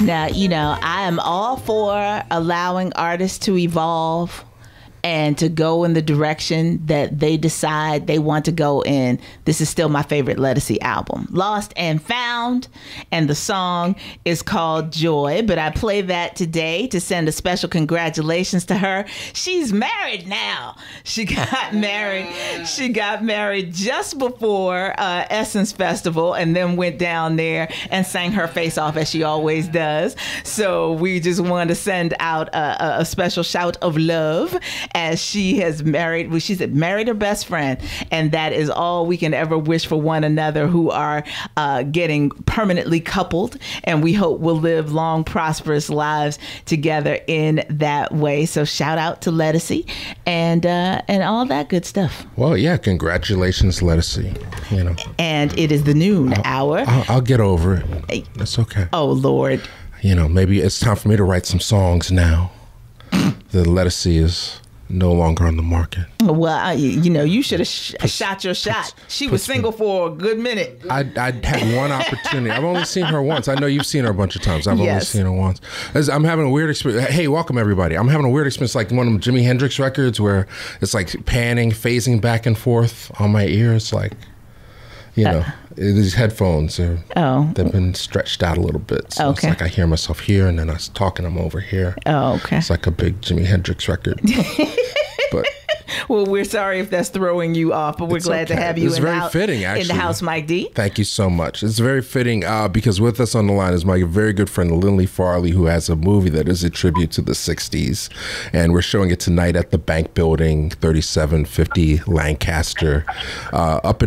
Now, you know, I am all for allowing artists to evolve and to go in the direction that they decide they want to go in. This is still my favorite Lettucey album, Lost and Found, and the song is called Joy. But I play that today to send a special congratulations to her. She's married now. She got married. She got married just before Essence Festival, and then went down there and sang her face off as she always does. So we just wanted to send out a special shout of love, as she has married, well, she's married her best friend, and that is all we can ever wish for one another who are getting permanently coupled, and we hope we'll live long, prosperous lives together in that way. So shout out to Lettucey and all that good stuff. Well, yeah, congratulations, Lettucey. You know, and it is the noon hour. I'll get over it. That's okay. Oh Lord. You know, maybe it's time for me to write some songs now. The Lettucey is no longer on the market. Well, you know, you should have shot your shot. She was single for a good minute. I had one opportunity. I've only seen her once. I know you've seen her a bunch of times. I've only seen her once. I'm having a weird experience. Hey, welcome everybody. I'm having a weird experience, like one of them Jimi Hendrix records where it's like panning, phasing back and forth on my ears, like, you know, these headphones they've been stretched out a little bit. So it's like I hear myself here, and then I was talking, I'm over here. Oh, okay. It's like a big Jimi Hendrix record. But well, we're sorry if that's throwing you off, but we're glad to have you in the house, Mike D. Thank you so much. It's very fitting because with us on the line is my very good friend Lindley Farley, who has a movie that is a tribute to the 60s. And we're showing it tonight at the Bank Building, 3750 Lancaster.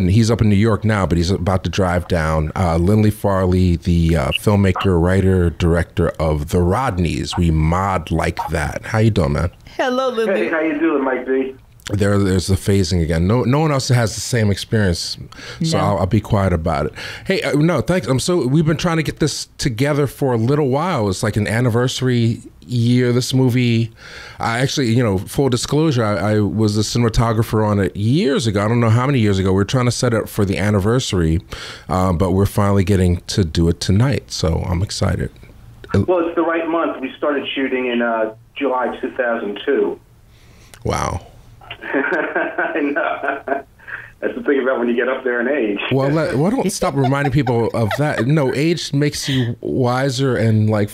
He's up in New York now, but he's about to drive down. Lindley Farley, the filmmaker, writer, director of The Rodnees. We Mod Like That. How you doing, man? Hello, Lindley. Hey, how you doing, Mike D? There's the phasing again. No one else has the same experience, so I'll be quiet about it. Hey, no, thanks. We've been trying to get this together for a little while. It's like an anniversary year. This movie, I actually, you know, full disclosure, I was a cinematographer on it years ago. I don't know how many years ago. We're trying to set it for the anniversary, but we're finally getting to do it tonight. So I'm excited. Well, it's the right month. We started shooting in July 2002. Wow. I know. That's the thing about when you get up there in age. Well, don't stop reminding people of that. No, age makes you wiser and like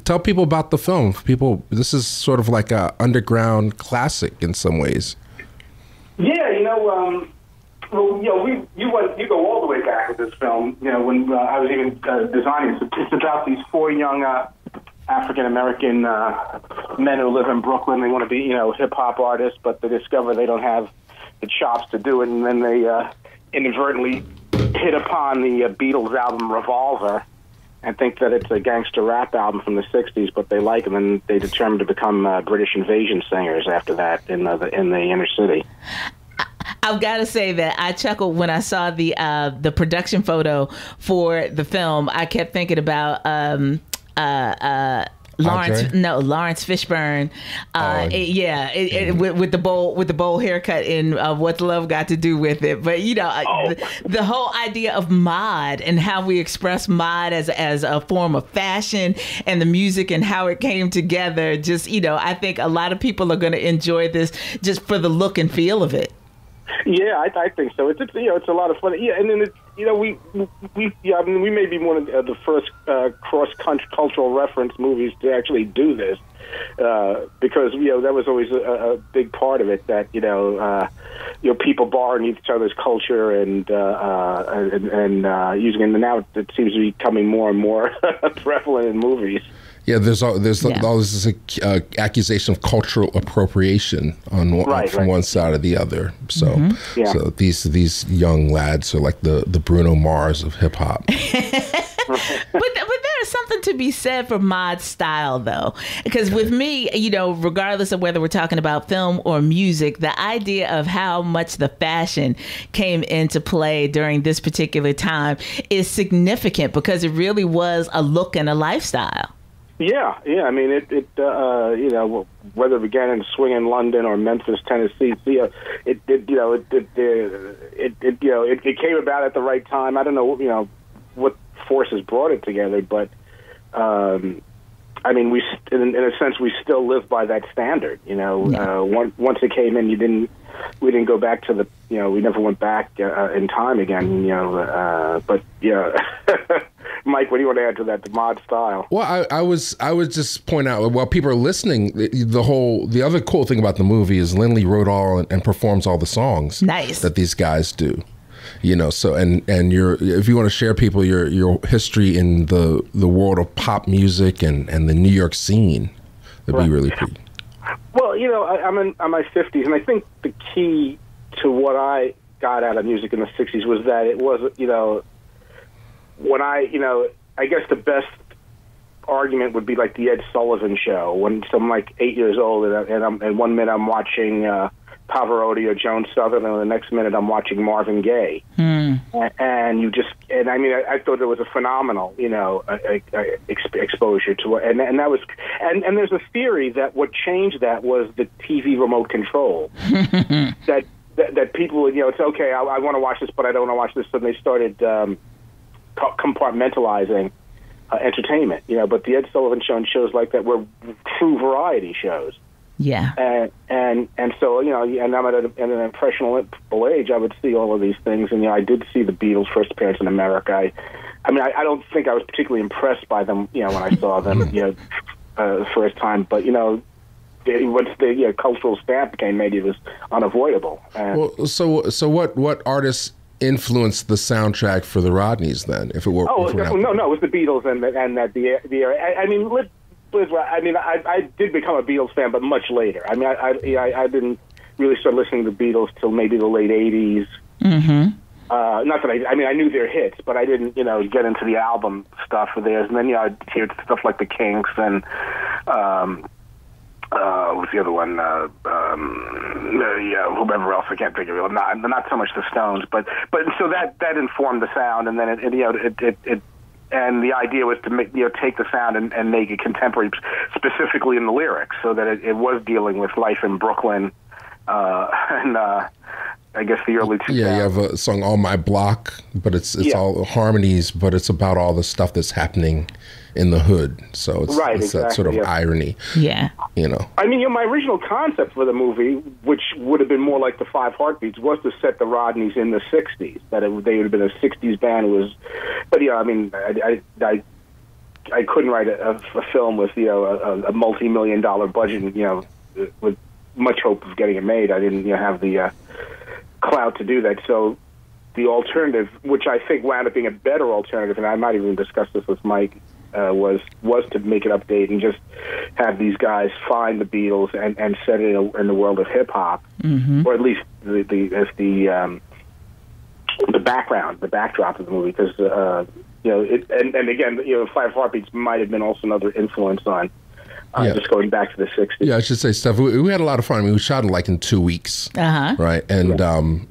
tell people about the film. People, this is sort of like a underground classic in some ways. Yeah, you know, well, you know, you go all the way back with this film. You know, when I was even designing it. It's about these four young African-American men who live in Brooklyn. They want to be, you know, hip-hop artists, but they discover they don't have the chops to do it, and then they inadvertently hit upon the Beatles album Revolver and think that it's a gangster rap album from the 60s, but they like it, and they determine to become British invasion singers after that in the inner city. I've got to say that I chuckled when I saw the production photo for the film. I kept thinking about Lawrence Fishburne, with the bowl haircut in What's Love Got to Do with It. But you know, the whole idea of mod and how we express mod as a form of fashion, and the music and how it came together. Just, you know, I think a lot of people are going to enjoy this just for the look and feel of it. Yeah, I think so. It's you know, it's a lot of fun. Yeah, and then you know, we may be one of the first cross-cultural reference movies to actually do this, because you know that was always a big part of it, that you know people borrowing each other's culture and using it. And now it seems to be becoming more and more prevalent in movies. Yeah, there's all this accusation of cultural appropriation from one side or the other. So, so these young lads are like the Bruno Mars of hip hop. But there is something to be said for mod style, though, because with me, you know, regardless of whether we're talking about film or music, the idea of how much the fashion came into play during this particular time is significant, because it really was a look and a lifestyle. Yeah. I mean, you know, whether it began in swinging London or Memphis, Tennessee, it came about at the right time. I don't know, you know, what forces brought it together, but I mean, in a sense, we still live by that standard. You know, once it came in, we didn't go back to we never went back in time again. You know, but yeah. Mike, what do you want to add to that, the mod style? Well, I would just point out, while people are listening, the other cool thing about the movie is Lindley wrote all and performs all the songs that these guys do. You know, so and if you want to share people your history in the world of pop music and the New York scene, that'd be really pretty. Well, you know, I'm in my 50s, and I think the key to what I got out of music in the 60s was that it was, you know, when I guess the best argument would be like the Ed Sullivan Show, when I'm like 8 years old and 1 minute I'm watching Pavarotti or Joan Sutherland, and the next minute I'm watching Marvin Gaye. And I mean, I thought it was a phenomenal, you know, exposure to it. And that was, and there's a theory that what changed that was the TV remote control. that people would, you know, it's okay, I want to watch this, but I don't want to watch this. So they started compartmentalizing entertainment, you know. But the Ed Sullivan Show and shows like that were true variety shows. Yeah. And so, you know, and I'm at an impressionable age, I would see all of these things. And, you know, I did see the Beatles' first appearance in America. I mean, I don't think I was particularly impressed by them, you know, when I saw them, you know, the first time. But, you know, once the cultural stamp became made, it was unavoidable. Well, so what artists influenced the soundtrack for the Rodnees then? If it were, no, it was the Beatles and the I mean, I did become a Beatles fan, but much later. I mean, I didn't really start listening to the Beatles till maybe the late '80s. Not that I knew their hits, but I didn't, you know, get into the album stuff of theirs. And then, you know, I'd hear stuff like the Kinks and what's the other one? Whoever else, I can't think of it. Not so much the Stones, but so that informed the sound, and then it and the idea was to make, you know, take the sound and make it contemporary, specifically in the lyrics, so that it was dealing with life in Brooklyn, and I guess the early 2000s. Yeah, you have a song "On My Block," but it's all harmonies, but it's about all the stuff that's happening in the hood. So it's exactly, that sort of irony. Yeah. You know. I mean, you know, my original concept for the movie, which would have been more like the Five Heartbeats, was to set the Rodnees in the 60s. That they would have been a 60s band. But yeah, I mean, I couldn't write a film with, you know, a multi-million-dollar budget, you know, with much hope of getting it made. I didn't, you know, have the clout to do that. So the alternative, which I think wound up being a better alternative, and I might even discuss this with Mike, was to make it update and just have these guys find the Beatles and set it in the world of hip hop, or at least the background, the backdrop of the movie, because you know, and again, you know, Five Heartbeats might have been also another influence on. Just going back to the 60s. Yeah, I should say, Steph, we had a lot of fun. I mean, we shot it like in 2 weeks, right? And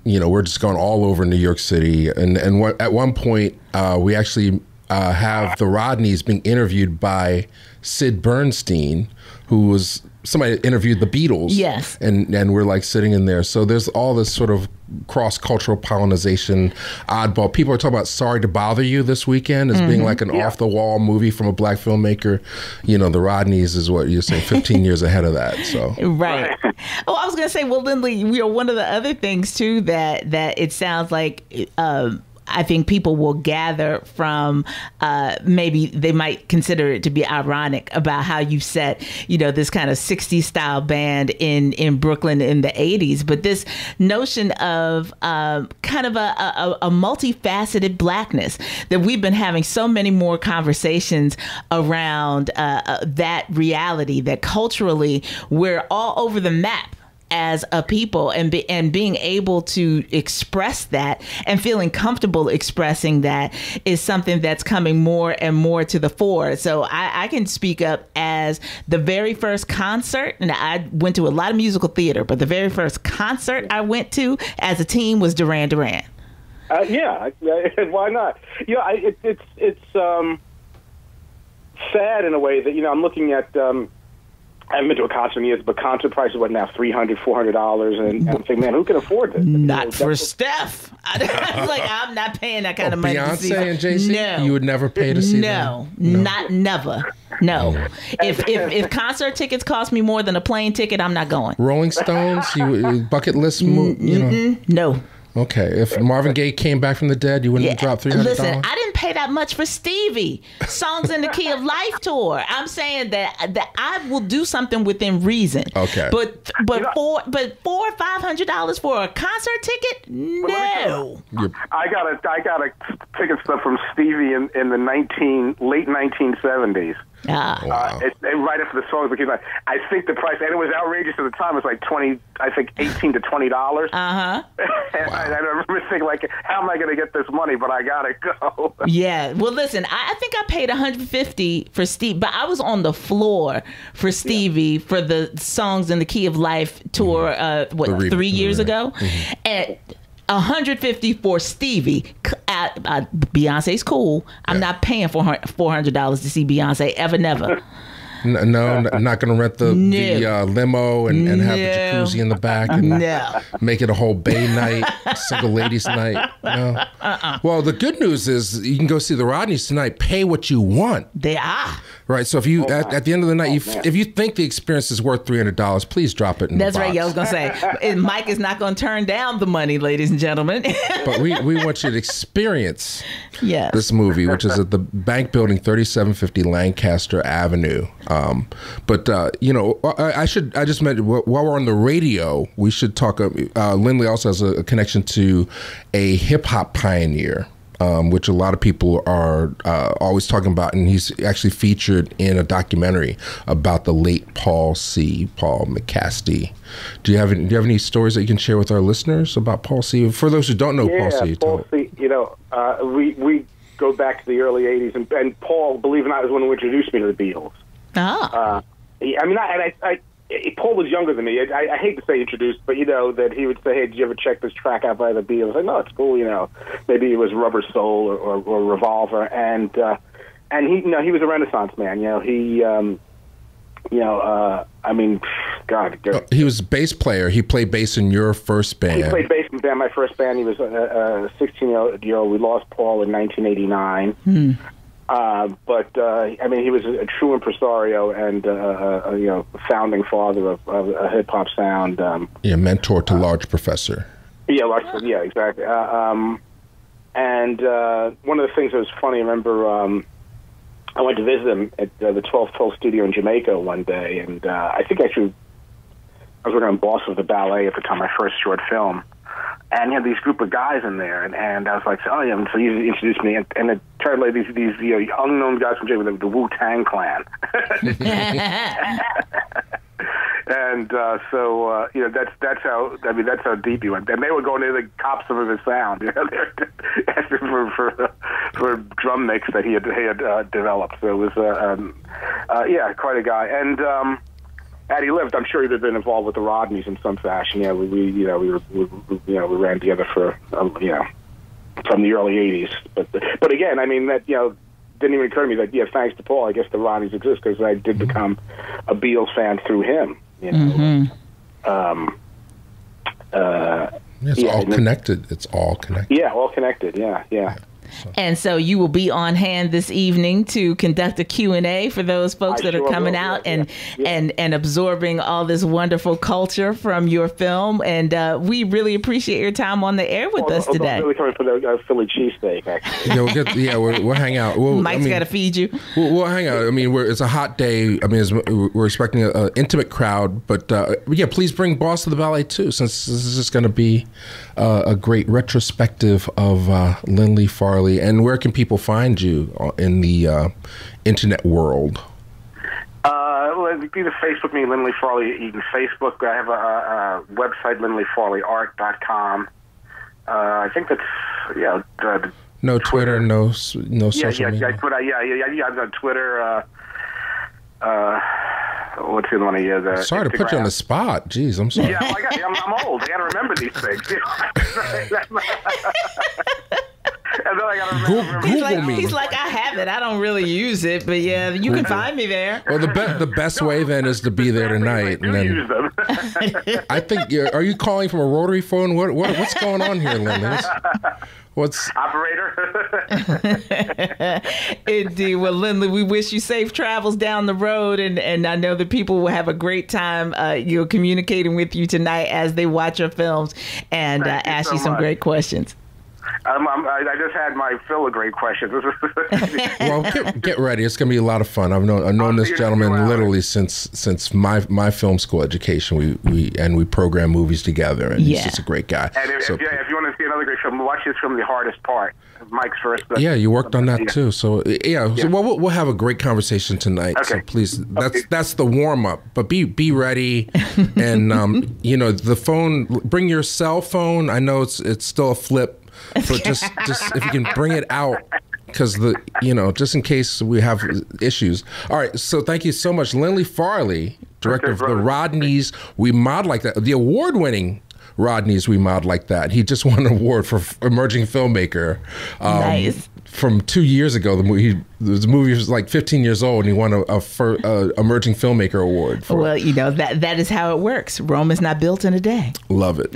you know, we're just going all over New York City, and at one point we actually have the Rodnees being interviewed by Sid Bernstein, who was somebody that interviewed the Beatles. Yes. And we're like sitting in there. So there's all this sort of cross-cultural pollination, oddball. People are talking about Sorry to Bother You this weekend as being like an off-the-wall movie from a black filmmaker. You know, the Rodnees is what you're saying, 15 years ahead of that. So right. Oh, I was going to say, well, Lindley, you know, one of the other things, too, that it sounds like I think people will gather from, maybe they might consider it to be ironic about how you set, you know, this kind of 60s style band in Brooklyn in the 80s. But this notion of kind of a multifaceted blackness, that we've been having so many more conversations around that reality, that culturally we're all over the map as a people, and being able to express that and feeling comfortable expressing that is something that's coming more and more to the fore. So I can speak up as the very first concert, and I went to a lot of musical theater, but the very first concert I went to as a teen was Duran Duran. Why not? You know, it's sad in a way that, I'm looking at, I haven't been to a concert in years, but concert prices what now, $300, $400, and I'm thinking, man, who can afford this? Not for Steph. I was like, I'm not paying that kind of money to see Beyonce and Jay-Z? No. You would never pay to see them? No, never. No. If concert tickets cost me more than a plane ticket, I'm not going. Rolling Stones, bucket list move, No. Okay, if Marvin Gaye came back from the dead, you wouldn't drop $300? Listen, I didn't pay that much for Stevie. Songs in the Key of Life tour. I'm saying that I will do something within reason. Okay. But $400 or $500 for a concert ticket? No. I got a ticket stuff from Stevie in the late 1970s. Wow. Right after the songs came out. I think the price, and it was outrageous at the time. It was like $18 to $20. Uh-huh. And I remember thinking, like, how am I going to get this money? But I gotta go. Yeah. Well, listen, I think I paid $150 for Steve, but I was on the floor for Stevie for the Songs in the Key of Life tour. 3 years ago, and $150 for Stevie. Beyonce's cool. I'm not paying $400 to see Beyonce ever, never. No, not going to rent the limo and have the jacuzzi in the back and make it a whole bay night, single ladies night. No. Well, the good news is you can go see the Rodnees tonight. Pay what you want. They are. Right. So if you at the end of the night, if you think the experience is worth $300, please drop it in the box. That's right. I was going to say, Mike is not going to turn down the money, ladies and gentlemen. But we want you to experience this movie, which is at the Bank Building, 3750 Lancaster Avenue. I just mentioned while we're on the radio, we should talk. Lindley also has a connection to a hip hop pioneer, which a lot of people are always talking about, and he's actually featured in a documentary about the late Paul McCasty. Do you have any stories that you can share with our listeners about Paul C? For those who don't know Paul C, we go back to the early '80s, and Paul, believe it or not, was one who introduced me to the Beatles. Oh. Paul was younger than me. I hate to say introduced, but that he would say, "Hey, did you ever check this track out by the Beatles?" I was like, "No, it's cool." Maybe it was Rubber Soul or Revolver, and he was a Renaissance man. He was a bass player. He played bass in your first band. He played bass in my first band. He was a 16-year-old. We lost Paul in 1989. He was a true impresario and a founding father of a hip hop sound. Mentor to Large Professor. Yeah, exactly. And one of the things that was funny, I remember I went to visit him at the 1212 studio in Jamaica one day, and I think actually I was working on Boss of the Ballet at the time, my first short film. And he had these group of guys in there, and I was like, "Oh yeah." And so he introduced me, and it turned out these unknown guys from Jamaica, the Wu-Tang Clan. And that's how deep he went. And they were going to cop some of his sound. They're asking for drum mix that he had developed. So it was quite a guy. And had he lived, I'm sure he'd have been involved with the Rodnees in some fashion. We ran together for from the early '80s. But again, that didn't even occur to me that thanks to Paul, I guess the Rodnees exist because I did become a Beatles fan through him. It's all connected. It's all connected. Yeah, all connected. Yeah. And so you will be on hand this evening to conduct a Q&A for those folks that are coming out and absorbing all this wonderful culture from your film. And we really appreciate your time on the air with us today. I'm really coming for the Philly cheesesteak, actually. We'll hang out. Mike's got to feed you. We'll hang out. It's a hot day. We're expecting an intimate crowd. But please bring Boss of the Ballet too, since this is just going to be a great retrospective of Lindley Farley. And where can people find you in the internet world? Either Facebook me, Lindley Farley. You can Facebook. I have a website, LindleyFarleyArt.com. I think that's no Twitter, no social media. I've got Twitter. What's the other one? Sorry to put you on the spot. Jeez, I'm sorry. Yeah, I'm old. I got to remember these things. And then I gotta remember. He's like, I have have it. I don't really use it, but yeah, you can find me there. Well, the best way then is to be there tonight, and then use them. I think are you calling from a rotary phone? What's going on here, Lindley? What's operator? Indeed. Well, Lindley, we wish you safe travels down the road, and I know that people will have a great time communicating with you tonight as they watch your films and ask you some great questions. I just had my fill of great questions. Well, get ready. It's going to be a lot of fun. I've known this gentleman literally since my film school education. We program movies together, and he's just a great guy. And if you want to see another great film, watch this film, The Hardest Part. Mike's first. Yeah, you worked on that too. So so we'll have a great conversation tonight. Okay. So please, that's the warm up. But be ready, and the phone. Bring your cell phone. I know it's still a flip. But just if you can bring it out, because just in case we have issues. All right, so thank you so much, Lindley Farley, director of the Rodnees, We Mod Like That, the award-winning Rodnees, We Mod Like That. He just won an award for emerging filmmaker. Nice. From 2 years ago, the movie was like 15 years old, and he won a emerging filmmaker award. Well, that is how it works. Rome is not built in a day. Love it.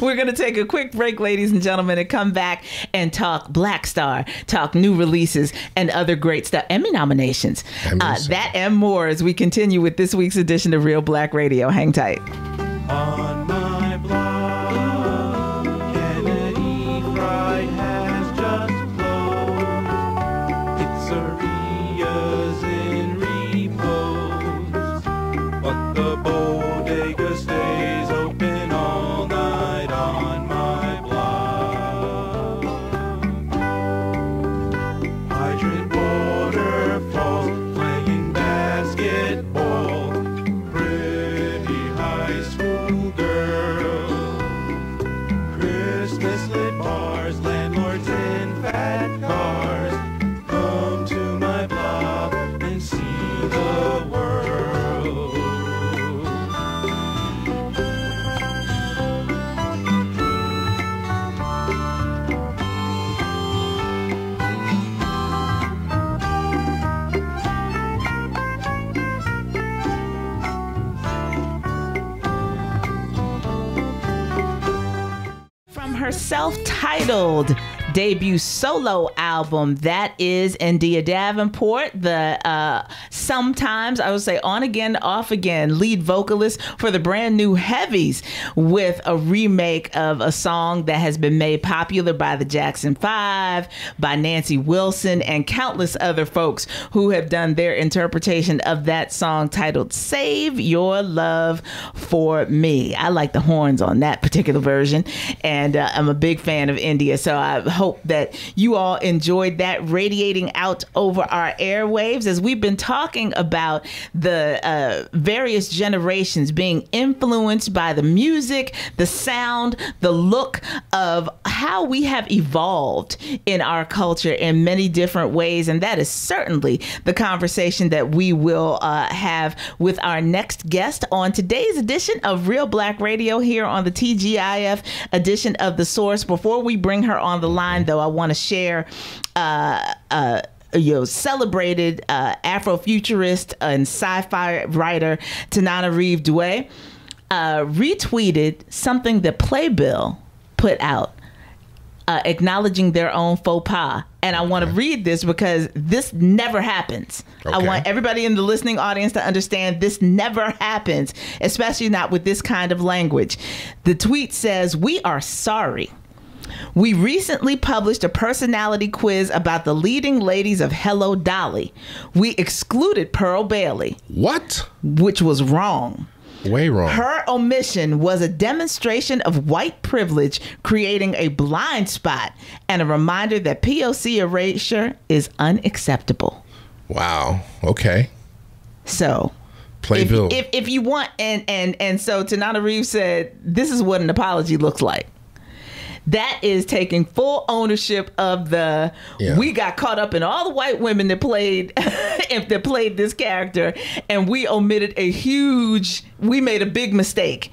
We're going to take a quick break, ladies and gentlemen, and come back and talk Blackstar, talk new releases, and other great stuff. Emmy nominations. That and more as we continue with this week's edition of Reelblack Radio. Hang tight. On my blog, Kennedy Fried has just closed. Pizzerias in repose, but the bodega stays open all night on my blog. Hydrant waterfalls, playing basketball, pretty high school girls, Christmas lit bars, landlords in fat cars. Come to my blog and see the world. From her self-titled debut solo album, that is India Davenport, the sometimes, I would say on again, off again, lead vocalist for the brand new Heavies, with a remake of a song that has been made popular by the Jackson 5, by Nancy Wilson, and countless other folks who have done their interpretation of that song titled Save Your Love for Me. I like the horns on that particular version, and I'm a big fan of India, so I hope that you all enjoyed that radiating out over our airwaves as we've been talking about the various generations being influenced by the music, the sound, the look of how we have evolved in our culture in many different ways. And that is certainly the conversation that we will have with our next guest on today's edition of Reelblack Radio here on the TGIF edition of The Source. Before we bring her on the line, though, I want to share celebrated Afrofuturist and sci-fi writer Tananarive Due retweeted something that Playbill put out, acknowledging their own faux pas. And I want to read this because this never happens. Okay. I want everybody in the listening audience to understand this never happens, especially not with this kind of language. The tweet says, "We are sorry. We recently published a personality quiz about the leading ladies of Hello Dolly. We excluded Pearl Bailey." What? Which was wrong. Way wrong. Her omission was a demonstration of white privilege, creating a blind spot and a reminder that POC erasure is unacceptable. Wow. Okay. So Playbill. If you want, and so Tananarive said, this is what an apology looks like. That is taking full ownership of the, we got caught up in all the white women that played this character, and we omitted we made a big mistake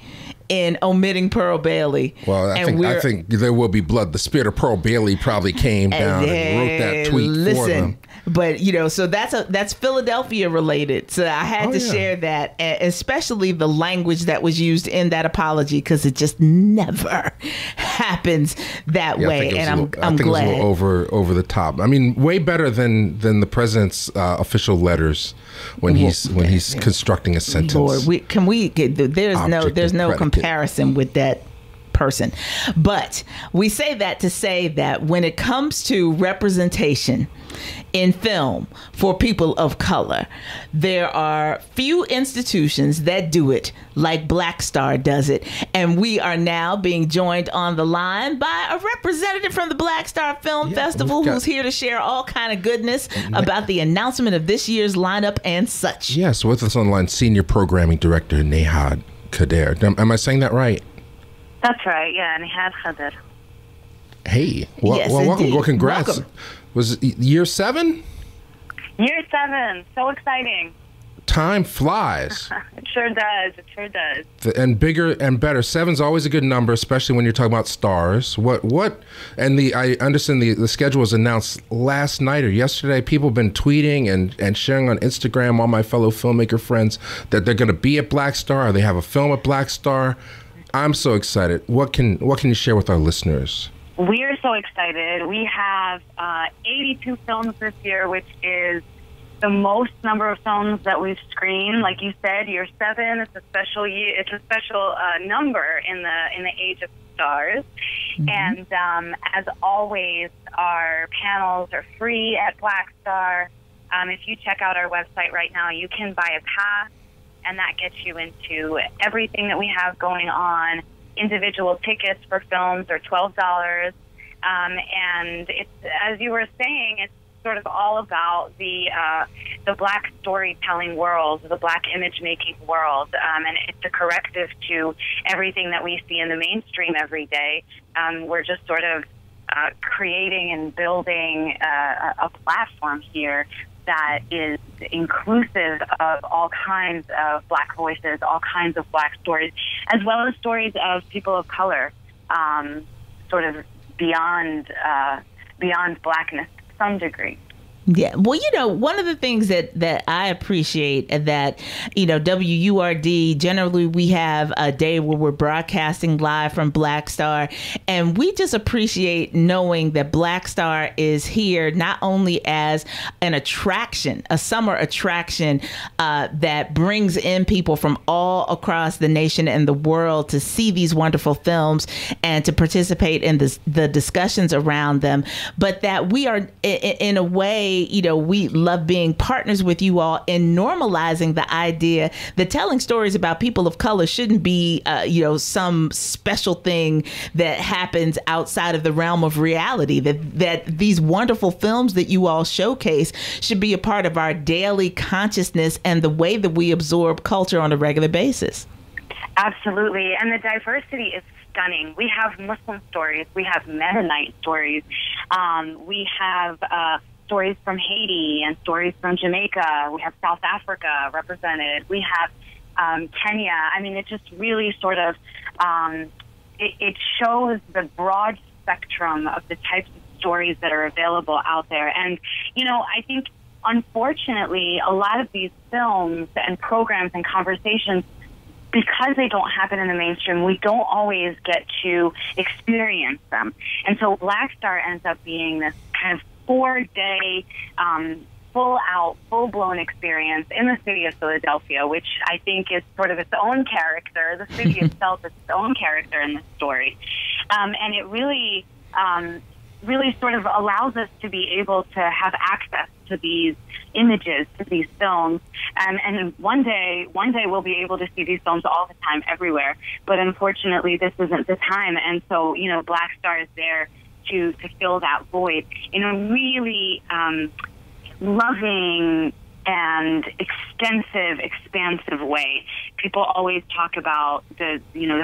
in omitting Pearl Bailey. Well, I think there will be blood. The spirit of Pearl Bailey probably came down and wrote that tweet for them. But so that's Philadelphia related. So I had to share that, especially the language that was used in that apology, because it just never happens that way. And I'm glad. It was a little over the top. I mean, way better than the president's official letters when he's constructing a sentence. Lord, there's no comparison with that person. But we say that to say that when it comes to representation in film for people of color, there are few institutions that do it like Blackstar does it. And we are now being joined on the line by a representative from the Blackstar Film Festival who's here to share all kind of goodness about the announcement of this year's lineup and such. Yes, with us on the line, Senior Programming Director Nehad Khader. Am I saying that right? That's right, yeah, Nehad Khader. Hey, welcome. Well, congrats. Welcome. Was it year 7? Year 7, so exciting. Time flies. It sure does. And bigger and better. 7's always a good number, especially when you're talking about stars. I understand the schedule was announced last night or yesterday. People have been tweeting and sharing on Instagram, all my fellow filmmaker friends, that they're going to be at Blackstar or they have a film at Blackstar. I'm so excited. What can you share with our listeners? We're so excited. We have 82 films this year, which is the most number of films that we've screened. Like you said, year 7. It's a special year. It's a special number in the age of stars. Mm-hmm. And as always, our panels are free at Blackstar. If you check out our website right now, you can buy a pass, and that gets you into everything that we have going on. Individual tickets for films are $12. And it's, as you were saying, it's sort of all about the Black storytelling world, the Black image-making world. And it's a corrective to everything that we see in the mainstream every day. We're just sort of creating and building a platform here that is inclusive of all kinds of Black voices, all kinds of Black stories, as well as stories of people of color, sort of beyond Blackness to some degree. Yeah. Well, one of the things that I appreciate that, WURD, generally we have a day where we're broadcasting live from Blackstar, and we just appreciate knowing that Blackstar is here not only as an attraction, a summer attraction that brings in people from all across the nation and the world to see these wonderful films and to participate in the discussions around them, but that we are in a way, we love being partners with you all in normalizing the idea that telling stories about people of color shouldn't be, some special thing that happens outside of the realm of reality, that these wonderful films that you all showcase should be a part of our daily consciousness and the way that we absorb culture on a regular basis. Absolutely. And the diversity is stunning. We have Muslim stories. We have Mennonite stories. We have stories from Haiti and stories from Jamaica. We have South Africa represented. We have Kenya. I mean, it just really sort of, it shows the broad spectrum of the types of stories that are available out there. And, I think, unfortunately, a lot of these films and programs and conversations, because they don't happen in the mainstream, we don't always get to experience them. And so Blackstar ends up being this kind of 4-day, full-blown experience in the city of Philadelphia, which I think is sort of its own character. The city itself is its own character in this story. And it really sort of allows us to be able to have access to these images, to these films. And one day we'll be able to see these films all the time, everywhere. But unfortunately, this isn't the time. And so, Blackstar is there to fill that void in a really loving and expansive way. People always talk about the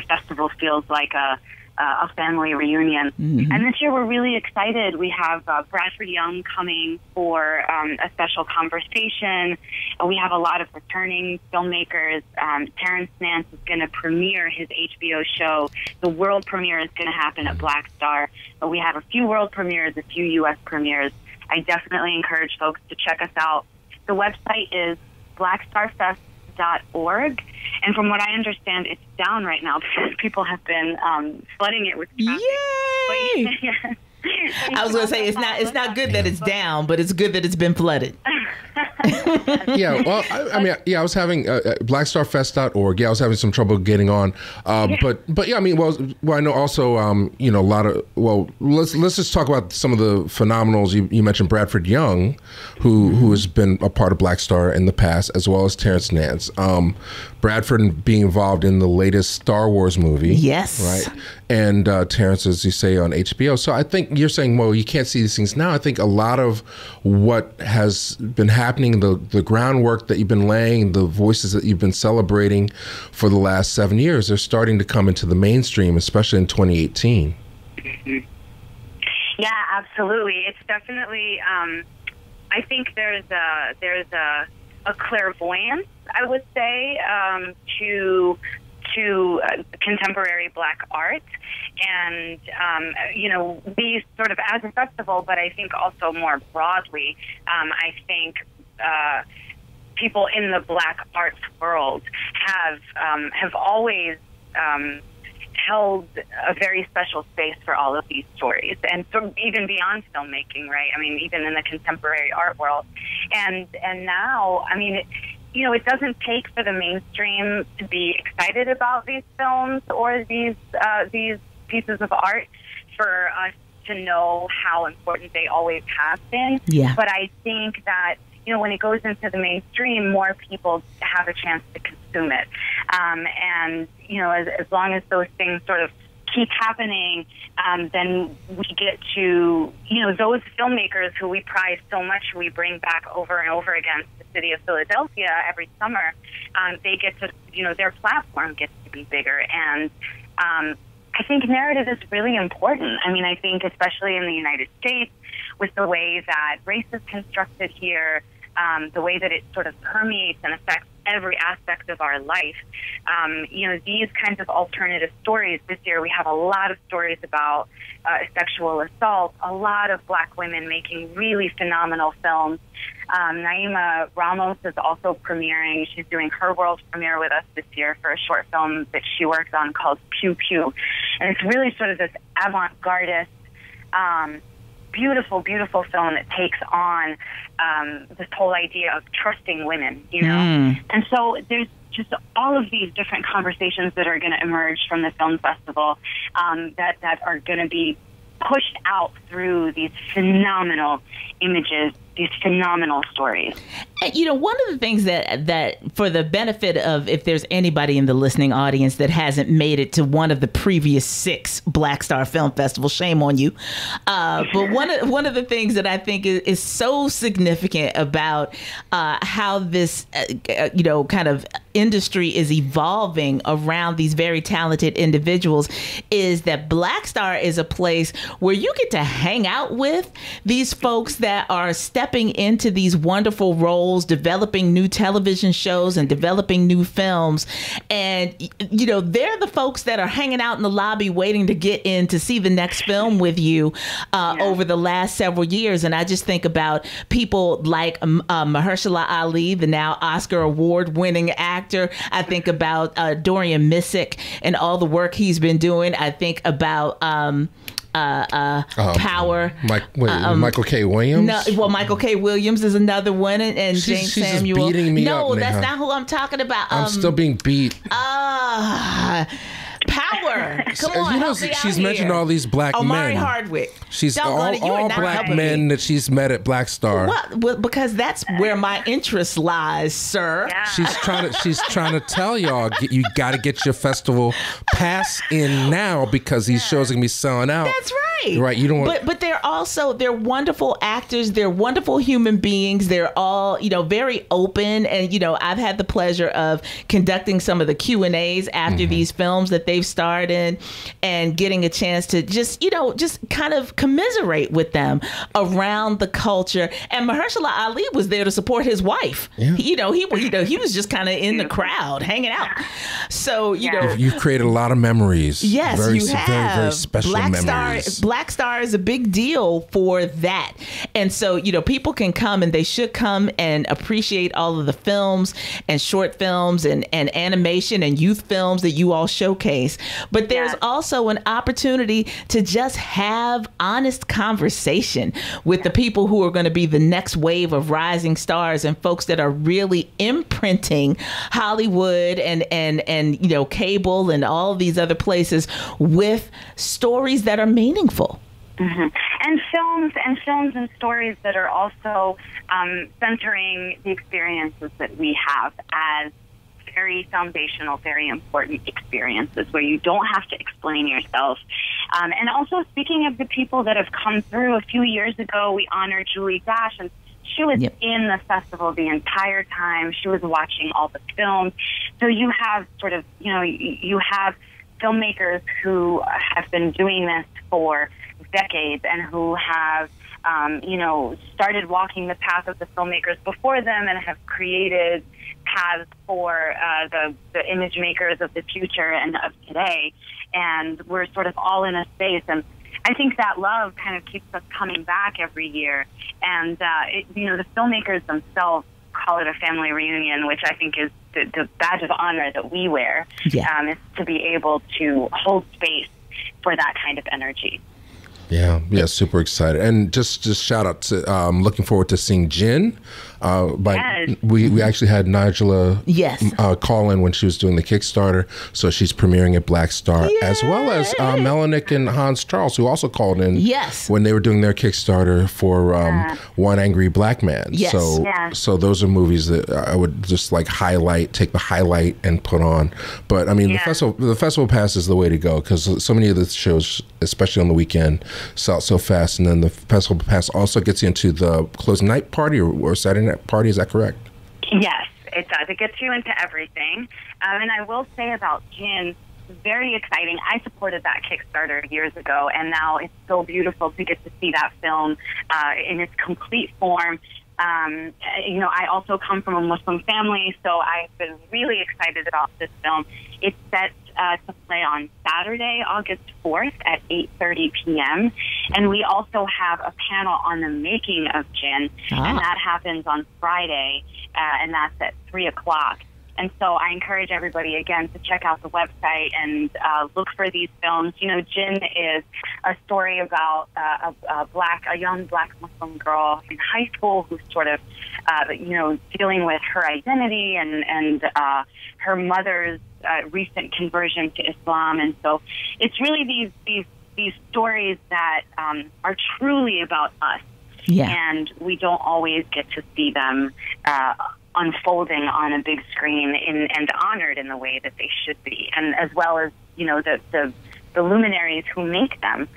festival feels like a family reunion. Mm-hmm. And this year we're really excited. We have Bradford Young coming for a special conversation. We have a lot of returning filmmakers. Terrence Nance is going to premiere his HBO show. The world premiere is going to happen at Blackstar. We have a few world premieres, a few U.S. premieres, I definitely encourage folks to check us out. The website is blackstarfest.org. And from what I understand, it's down right now because people have been flooding it with traffic. Yay! I was going to say it's not good that it's down, but it's good that it's been flooded. Yeah, well, I was having blackstarfest.org. Yeah, I was having some trouble getting on, but yeah, I mean, well, I know also, a lot of. Well, let's just talk about some of the phenomenals. You mentioned Bradford Young, who has been a part of Blackstar in the past, as well as Terrence Nance. Bradford being involved in the latest Star Wars movie, yes, right, and Terrence, as you say, on HBO. So I think you're saying, well, you can't see these things now. I think a lot of what has been happening, the groundwork that you've been laying, the voices that you've been celebrating for the last 7 years, they're starting to come into the mainstream, especially in 2018. Yeah, absolutely. It's definitely. I think there's a clairvoyance, I would say, to contemporary Black art, and we sort of as a festival, but I think also more broadly, I think people in the Black arts world have always held a very special space for all of these stories, and so even beyond filmmaking, right? I mean, even in the contemporary art world, and now, I mean, it doesn't take for the mainstream to be excited about these films or these pieces of art for us to know how important they always have been. Yeah. But I think that, when it goes into the mainstream, more people have a chance to consume it. And, as long as those things sort of keep happening, then we get to, those filmmakers who we prize so much, we bring back over and over again to the city of Philadelphia every summer. They get to, their platform gets to be bigger. And I think narrative is really important. I mean, I think especially in the United States, with the way that race is constructed here, the way that it sort of permeates and affects every aspect of our life. These kinds of alternative stories. This year we have a lot of stories about sexual assault, a lot of Black women making really phenomenal films. Naima Ramos is also premiering. She's doing her world premiere with us this year for a short film that she worked on called Pew Pew. And it's really sort of this avant-gardist, beautiful, beautiful film that takes on this whole idea of trusting women, And so there's just all of these different conversations that are going to emerge from the film festival that are going to be pushed out through these phenomenal images, these phenomenal stories. And, one of the things that for the benefit of, if there's anybody in the listening audience that hasn't made it to one of the previous 6 Blackstar Film Festivals, shame on you. But one of the things that I think is so significant about how this, kind of industry is evolving around these very talented individuals is that Blackstar is a place where you get to hang out with these folks that are stepping into these wonderful roles, developing new television shows and developing new films. And, they're the folks that are hanging out in the lobby waiting to get in to see the next film with you over the last several years. And I just think about people like Mahershala Ali, the now Oscar award-winning actor. I think about Dorian Missick and all the work he's been doing. I think about Power. Michael K. Williams? No, Michael K. Williams is another one, and James she's Samuel. Just beating me no, up, that's Nehad. not who I'm talking about. I'm still being beat. Power. Come on, help me out she's mentioned here. all these Black Omari men. Hardwick. She's all not Black helping men me. that she's met at Blackstar. Well, because that's where my interest lies, sir. Yeah. She's trying to tell y'all, you got to get your festival pass in now because these shows are gonna be selling out. That's right. Right. You don't want. But they're wonderful actors. They're wonderful human beings. They're all very open. And I've had the pleasure of conducting some of the Q&As after these films that they've starred in, and getting a chance to just kind of commiserate with them around the culture. And Mahershala Ali was there to support his wife. Yeah. He was just kind of in the crowd hanging out. So you've created a lot of memories. Yes, very, you have. very, very special memories. Blackstar is a big deal for that. And so, people can come, and they should come and appreciate all of the films and short films and animation and youth films that you all showcase. But there's also an opportunity to just have honest conversation with the people who are going to be the next wave of rising stars and folks that are really imprinting Hollywood and cable and all these other places with stories that are meaningful. Mm-hmm. And films and stories that are also centering the experiences that we have as very foundational, very important experiences where you don't have to explain yourself. And also, speaking of the people that have come through, a few years ago, we honored Julie Dash, and she was in the festival the entire time. She was watching all the films. So you have you have filmmakers who have been doing this for decades and who have, started walking the path of the filmmakers before them and have created paths for the image makers of the future and of today. And we're sort of all in a space. And I think that love kind of keeps us coming back every year. And, the filmmakers themselves call it a family reunion, which I think is the badge of honor that we wear, is to be able to hold space for that kind of energy. Yeah, super excited. And just shout out to looking forward to seeing Jin. We actually had Nigella call in when she was doing the Kickstarter, so she's premiering at Blackstar, as well as Melanick and Hans Charles, who also called in when they were doing their Kickstarter for One Angry Black Man. So those are movies that I would just like take the highlight and put on. But I mean, the festival pass is the way to go, because so many of the shows, especially on the weekend, sell out so fast. And then the festival pass also gets you into the closing night party or Saturday night party. Is that correct? Yes, it does. It gets you into everything. And I will say about Jin, very exciting. I supported that Kickstarter years ago, and now it's so beautiful to get to see that film in its complete form. I also come from a Muslim family, so I've been really excited about this film. It's set to play on Saturday, August 4th at 8:30 p.m. And we also have a panel on the making of Jin, and that happens on Friday, and that's at 3 o'clock. And so I encourage everybody, again, to check out the website and look for these films. Jin is a story about a young black Muslim girl in high school who's sort of, dealing with her identity and her mother's recent conversion to Islam. And so it's really these stories that are truly about us. And we don't always get to see them unfolding on a big screen and honored in the way that they should be, and as well as the luminaries who make them.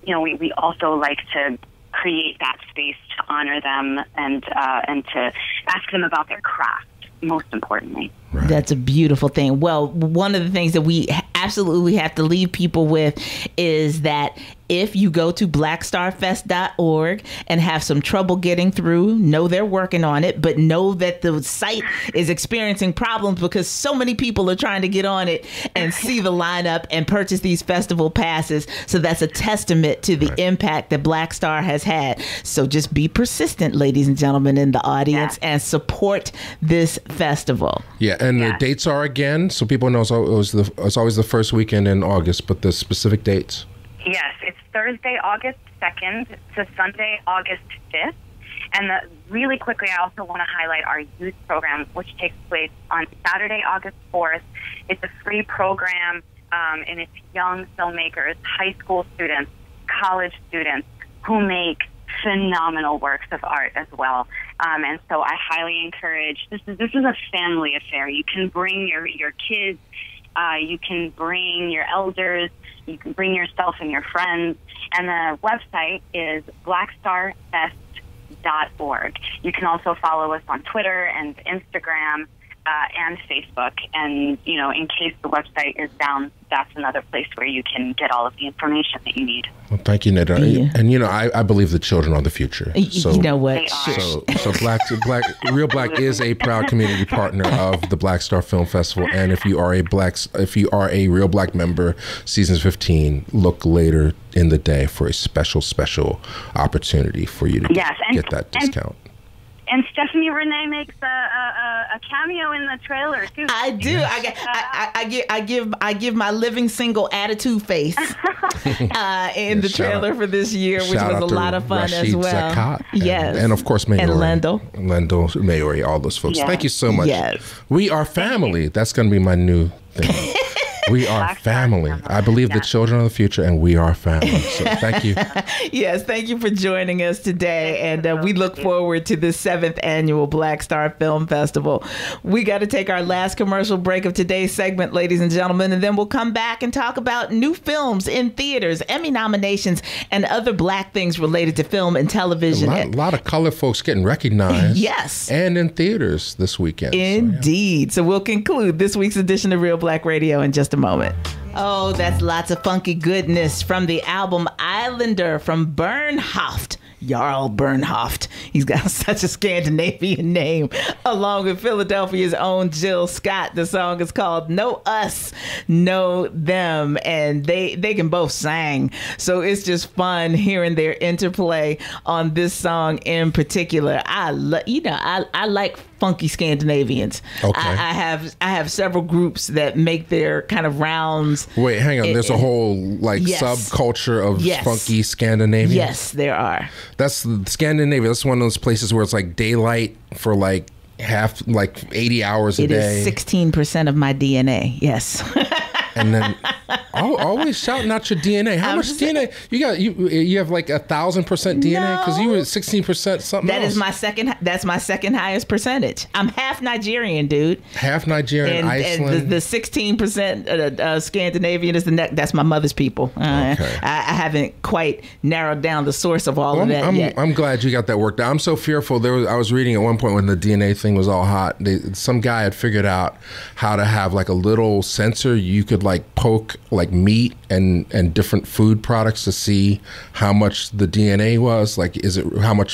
We also like to create that space to honor them and to ask them about their craft, most importantly. Right. That's a beautiful thing. Well, one of the things that we absolutely have to leave people with is that if you go to blackstarfest.org and have some trouble getting through, know they're working on it, but know that the site is experiencing problems because so many people are trying to get on it and see the lineup and purchase these festival passes. So that's a testament to the impact that Blackstar has had. So just be persistent, ladies and gentlemen in the audience, and support this festival. Yeah, and the dates are, again, so people know it's always the first weekend in August, but the specific dates. Yes, it's Thursday, August 2nd to Sunday, August 5th. And really quickly, I also want to highlight our youth program, which takes place on Saturday, August 4th. It's a free program, and it's young filmmakers, high school students, college students who make phenomenal works of art as well. And so I highly encourage, this is a family affair. You can bring your kids, you can bring your elders, you can bring yourself and your friends. And the website is blackstarfest.org. You can also follow us on Twitter and Instagram and Facebook. And, you know, in case the website is down, that's another place where you can get all of the information that you need. Well, thank you, Nehad. Yeah. And you know, I believe the children are the future. So, you know what? They are. So Reelblack is a proud community partner of the Blackstar Film Festival. And if you are a Reelblack member, season 15, look later in the day for a special opportunity for you to get that discount. And Stephanie Renée makes a cameo in the trailer too. I do. I give my living single attitude face in the trailer for this year, which was a lot of fun as well. Zakat, yes, and of course Mayori, and Lendl, Mayori, all those folks. Thank you so much. Yes, we are family. That's going to be my new thing. We are family. I believe the children are the future, and we are family. So thank you. Yes, thank you for joining us today. And we look forward to the 7th annual Blackstar Film Festival. We got to take our last commercial break of today's segment, ladies and gentlemen, and then we'll come back and talk about new films in theaters, Emmy nominations, and other Black things related to film and television. A lot of colored folks getting recognized. Yes. And in theaters this weekend. Indeed. So we'll conclude this week's edition of Reelblack Radio in just a moment. Oh, that's lots of funky goodness from the album Islander from Bernhoft. Jarl Bernhoft. He's got such a Scandinavian name, along with Philadelphia's own Jill Scott. The song is called Know Us, Know Them, and they can both sing. So it's just fun hearing their interplay on this song in particular. I like funky Scandinavians. Okay. I have several groups that make their kind of rounds. Wait, hang on. There's a whole subculture of funky Scandinavians. Yes, there are. That's Scandinavia. That's one of those places where it's like daylight for like 80 hours a day. It is 16% of my DNA. Yes. And then always shouting out your DNA. How much DNA you got? You have like 1,000% DNA because you were 16% something. That is my second. That's my second highest percentage. I'm half Nigerian, dude. Half Nigerian, Iceland. And the 16% Scandinavian is that's my mother's people. Okay. I haven't quite narrowed down the source of all of that yet. I'm glad you got that worked out. I'm so fearful. I was reading at one point when the DNA thing was all hot. Some guy had figured out how to have like a little sensor you could like poke like meat and different food products to see how much the DNA was, like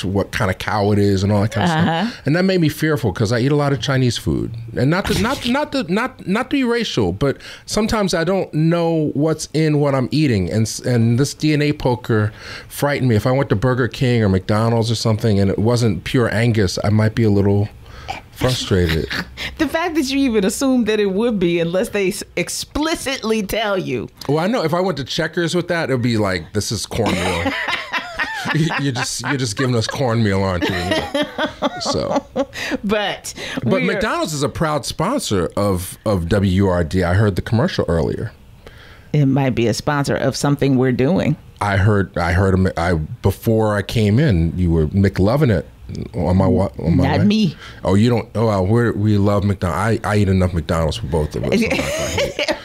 what kind of cow it is and all that kind of stuff. And that made me fearful because I eat a lot of Chinese food, and not to be racial, but sometimes I don't know what's in what I'm eating, and this DNA poker frightened me. If I went to Burger King or McDonald's or something and it wasn't pure Angus, I might be a little frustrated. The fact that you even assume that it would be, unless they explicitly tell you. Well, I know if I went to Checkers with that, it'd be like, this is cornmeal. You're just giving us cornmeal, aren't you? So, but McDonald's is a proud sponsor of WURD. I heard the commercial earlier. It might be a sponsor of something we're doing. I heard before I came in, you were McLovin' it. On my Not way? me. Oh, you don't. Oh, well, we love McDonald's. I eat enough McDonald's for both of us.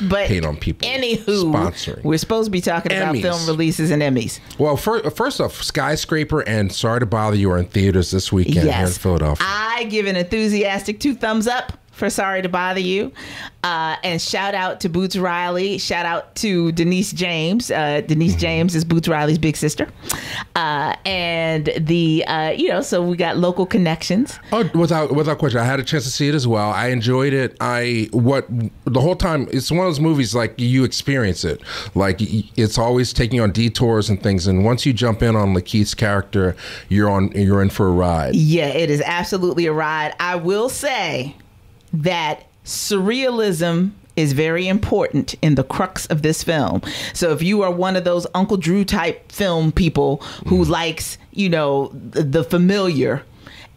But hate on people. Anywho, sponsoring. We're supposed to be talking about film releases and Emmys. Well, first off, Skyscraper and Sorry to Bother You are in theaters this weekend here in Philadelphia. I give an enthusiastic 2 thumbs up for Sorry to Bother You. And shout out to Boots Riley. Shout out to Denise James. Denise James is Boots Riley's big sister. And so we got local connections. Oh, without question. I had a chance to see it as well. I enjoyed it. The whole time, it's one of those movies like you experience it. Like it's always taking on detours and things. And once you jump in on Lakeith's character, you're in for a ride. Yeah, it is absolutely a ride. I will say that surrealism is very important in the crux of this film. So if you are one of those Uncle Drew type film people who likes, the familiar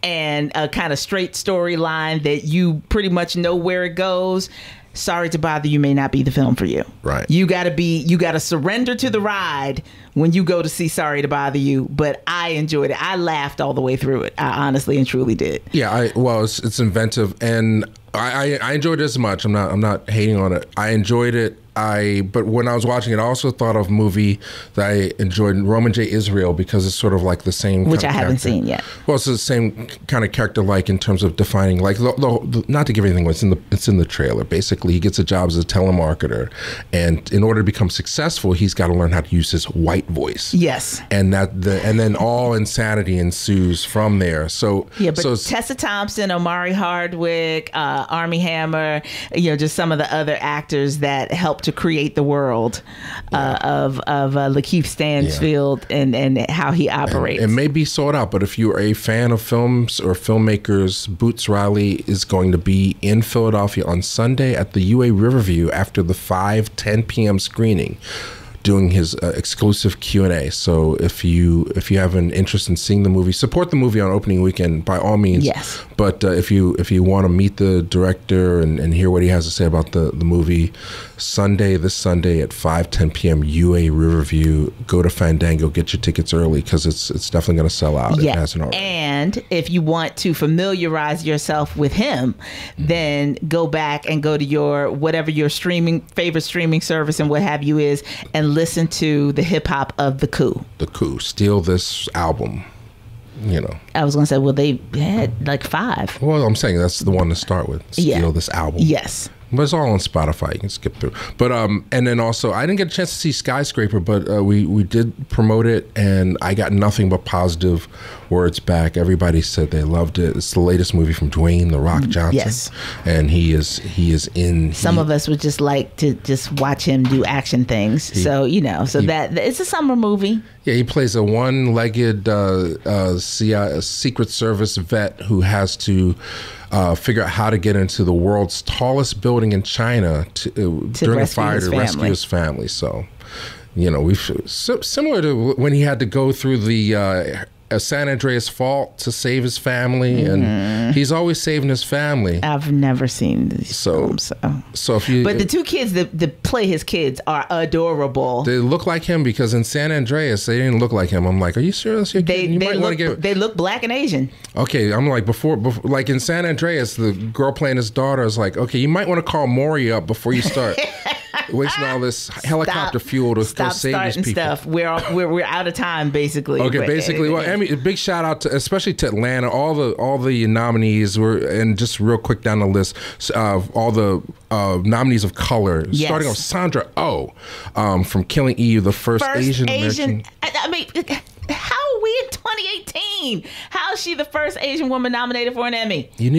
and a kind of straight storyline that you pretty much know where it goes, Sorry to Bother You may not be the film for you. Right. You gotta surrender to the ride when you go to see Sorry to Bother You. But I enjoyed it. I laughed all the way through it. I honestly and truly did. Yeah. It's inventive, and I enjoyed it as much. I'm not hating on it. I enjoyed it but when I was watching it, I also thought of a movie that I enjoyed, Roman J. Israel, because it's sort of like the same. Which I haven't seen yet. Well, it's the same kind of character, like in terms of defining, like not to give anything away, it's in the trailer. Basically, he gets a job as a telemarketer, and in order to become successful, he's got to learn how to use his white voice. Yes. And then all insanity ensues from there. So yeah, but Tessa Thompson, Omari Hardwick, Armie Hammer, just some of the other actors that helped to create the world of Lakeith Stanfield and how he operates. It may be sold out, but if you are a fan of films or filmmakers, Boots Riley is going to be in Philadelphia on Sunday at the UA Riverview after the 5:10 p.m. screening, doing his exclusive Q&A. So if you have an interest in seeing the movie, support the movie on opening weekend by all means. Yes. But if you want to meet the director and hear what he has to say about the movie, this Sunday at 5:10 p.m. UA Riverview, go to Fandango, get your tickets early because it's definitely going to sell out. Yeah. It hasn't already. And if you want to familiarize yourself with him, then go back and go to your favorite streaming service and what have you is, and listen to the hip hop of The Coup. The Coup. Steal this album. I was going to say, well, they had like 5. Well, I'm saying that's the one to start with. Steal this album. Yes. But it's all on Spotify. You can skip through. But and then also, I didn't get a chance to see Skyscraper, but we did promote it, and I got nothing but positive words back. Everybody said they loved it. It's the latest movie from Dwayne "The Rock" Johnson. Yes. And he is in. Some of us would just like to just watch him do action things. That it's a summer movie. Yeah, he plays a one-legged Secret Service vet who has to figure out how to get into the world's tallest building in China during a fire to rescue his family. So, similar to when he had to go through the San Andreas Fault to save his family, and he's always saving his family. I've never seen these films. So if you, but the 2 kids that play his kids are adorable. They look like him because in San Andreas they didn't look like him. I'm like, are you serious? They look black and Asian. Okay, I'm like before like in San Andreas, the girl playing his daughter is like, okay, you might want to call Maury up before you start. Wasting all this helicopter fuel to go save these people. Stuff. We're out of time, basically. Okay, basically. Well, Emmy, a big shout out to, especially to Atlanta. All the nominees were, and just real quick down the list, all the nominees of color. Yes. Starting off, Sandra Oh, from Killing Eve, the first Asian American. I mean, how are we in 2018? How is she the first Asian woman nominated for an Emmy? You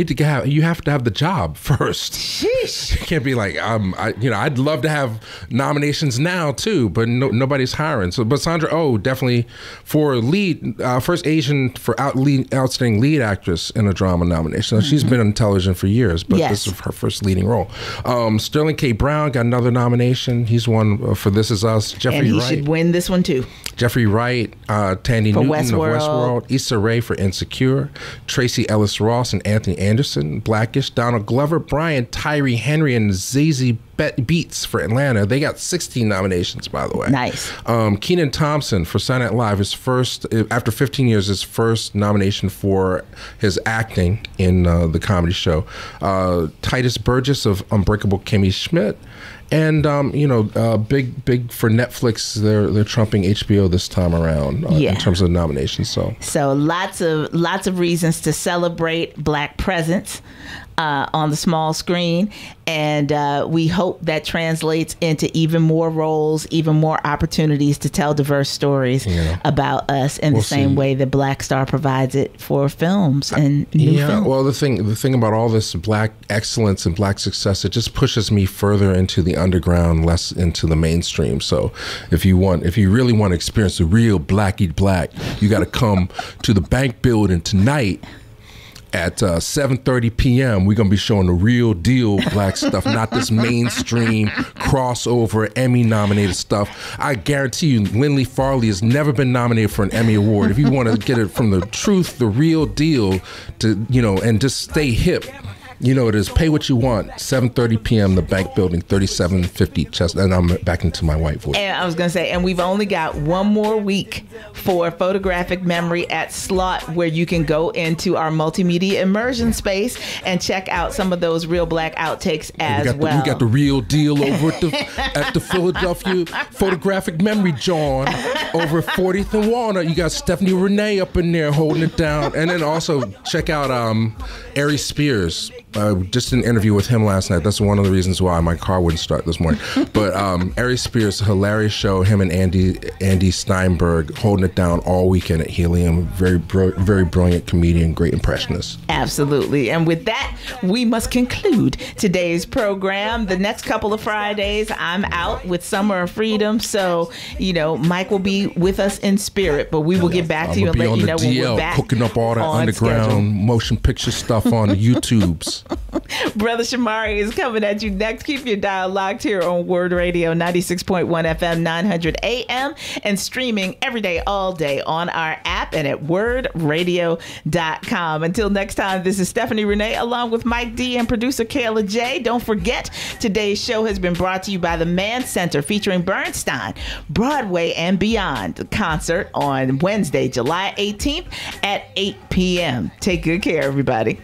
have to have the job first. Sheesh. You can't be like, I'd love to have nominations now too, but nobody's hiring. So, but Sandra Oh definitely for lead, first Asian for outstanding lead actress in a drama nomination. She's been on television for years, but this is her first leading role. Sterling K. Brown got another nomination. He's won for This Is Us. Jeffrey and he Wright should win this one too. Jeffrey Wright, Tandy for Newton of Westworld, Issa Rae for Insecure, Tracy Ellis Ross and Anthony Anderson, Blackish, Donald Glover, Brian Tyree Henry, and Zazie Beetz for Atlanta. They got 16 nominations, by the way. Nice. Kenan Thompson for Saturday Night Live, his first, after 15 years, his first nomination for his acting in the comedy show. Titus Burgess of Unbreakable Kimmy Schmidt. And big for Netflix. They're trumping HBO this time around in terms of nominations. So lots of reasons to celebrate Black presence on the small screen, and we hope that translates into even more roles, even more opportunities to tell diverse stories about us in the same way that Blackstar provides it for films and new films. Well, the thing about all this Black excellence and Black success, it just pushes me further into the underground, less into the mainstream. So if you really want to experience the real Black Eat Black, you got to come to the Bank Building tonight. At 7:30 p.m., we're going to be showing the real deal Black stuff, not this mainstream crossover Emmy-nominated stuff. I guarantee you, Lindley Farley has never been nominated for an Emmy Award. If you want to get it from the truth, the real deal, and just stay hip, You know it is. Pay what you want. 7:30 p.m. The Bank Building, 3750 Chestnut. And I'm back into my white voice. And I was going to say, and we've only got one more week for photographic memory at Slot, where you can go into our multimedia immersion space and check out some of those Reelblack outtakes as well. We got the real deal over at the Philadelphia Photographic Memory John over at 40th and Walnut. You got Stephanie Renée up in there holding it down. And then also check out Ari Spears. Just an interview with him last night. That's one of the reasons why my car wouldn't start this morning. But Ari Spears, hilarious show. Him and Andy Steinberg holding it down all weekend at Helium. Very brilliant comedian, great impressionist. Absolutely. And with that, we must conclude today's program. The next couple of Fridays, I'm out with Summer of Freedom. So, Mike will be with us in spirit, but we will get back to you and let you know when we're back. Cooking up all that underground motion picture stuff on the YouTubes. Brother Shamari is coming at you next. Keep your dial locked here on Word Radio 96.1 FM 900 AM and streaming every day, all day on our app and at wordradio.com. Until next time, this is Stephanie Renée along with Mike D and producer Kayla J. Don't forget, today's show has been brought to you by the Mann Center featuring Bernstein, Broadway and Beyond concert on Wednesday, July 18th at 8 p.m. Take good care, everybody.